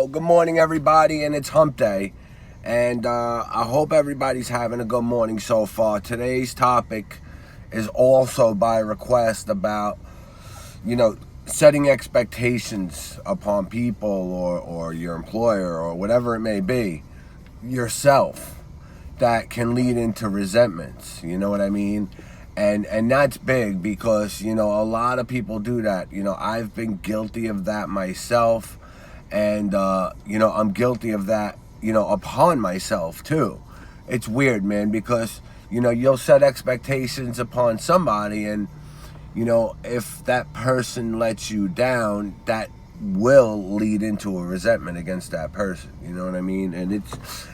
Well, good morning, everybody, and it's Hump Day. And I hope everybody's having a good morning so far. Today's topic is also by request about, setting expectations upon people or your employer or whatever it may be, yourself, that can lead into resentments. You know what I mean? And that's big because, a lot of people do that. I've been guilty of that myself. And, I'm guilty of that, upon myself too. It's weird, man, because, you'll set expectations upon somebody and, if that person lets you down, that will lead into a resentment against that person. You know what I mean? And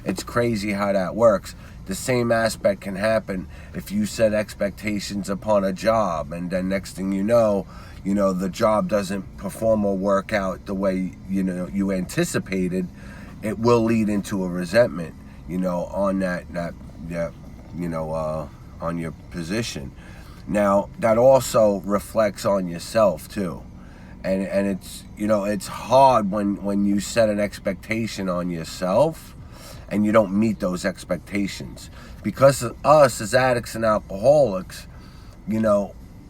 it's crazy how that works. The same aspect can happen if you set expectations upon a job, and then next thing you know, the job doesn't perform or work out the way you anticipated. It will lead into a resentment, on on your position. Now that also reflects on yourself too, and it's hard when you set an expectation on yourself and you don't meet those expectations, because us as addicts and alcoholics,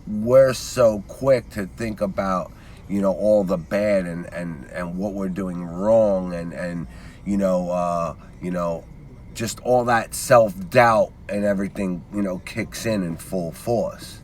we're so quick to think about all the bad and what we're doing wrong, and just all that self-doubt and everything kicks in full force,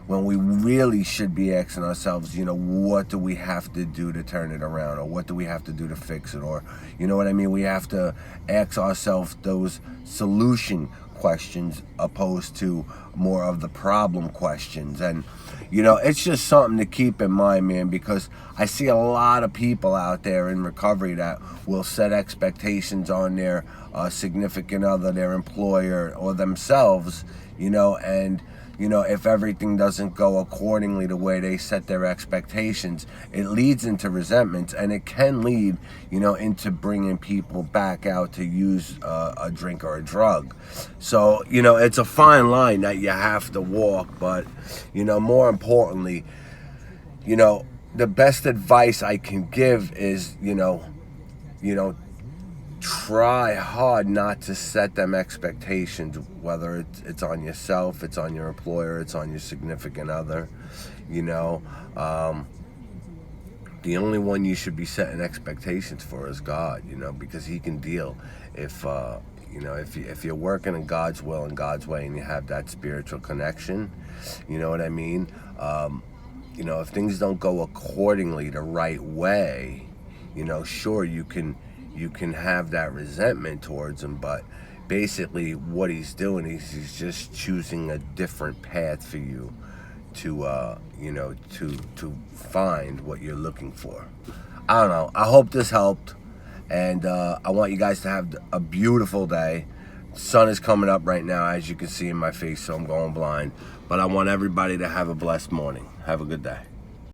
when we really should be asking ourselves, what do we have to do to turn it around, or what do we have to do to fix it, or what I mean? We have to ask ourselves those solution questions opposed to more of the problem questions. And it's just something to keep in mind, man, because I see a lot of people out there in recovery that will set expectations on their significant other, their employer, or themselves, and if everything doesn't go accordingly the way they set their expectations, it leads into resentments, and it can lead, into bringing people back out to use a drink or a drug. So, it's a fine line that you have to walk, but, more importantly, the best advice I can give is, try hard not to set them expectations, whether it's on yourself, it's on your employer, it's on your significant other. The only one you should be setting expectations for is God, because He can deal. If you're working in God's will and God's way, and you have that spiritual connection, you know what I mean? If things don't go accordingly the right way, sure, you can have that resentment towards Him, but basically what He's doing is He's just choosing a different path for you to to find what you're looking for. I don't know. I hope this helped, and I want you guys to have a beautiful day. Sun is coming up right now, as you can see in my face, so I'm going blind. But I want everybody to have a blessed morning. Have a good day.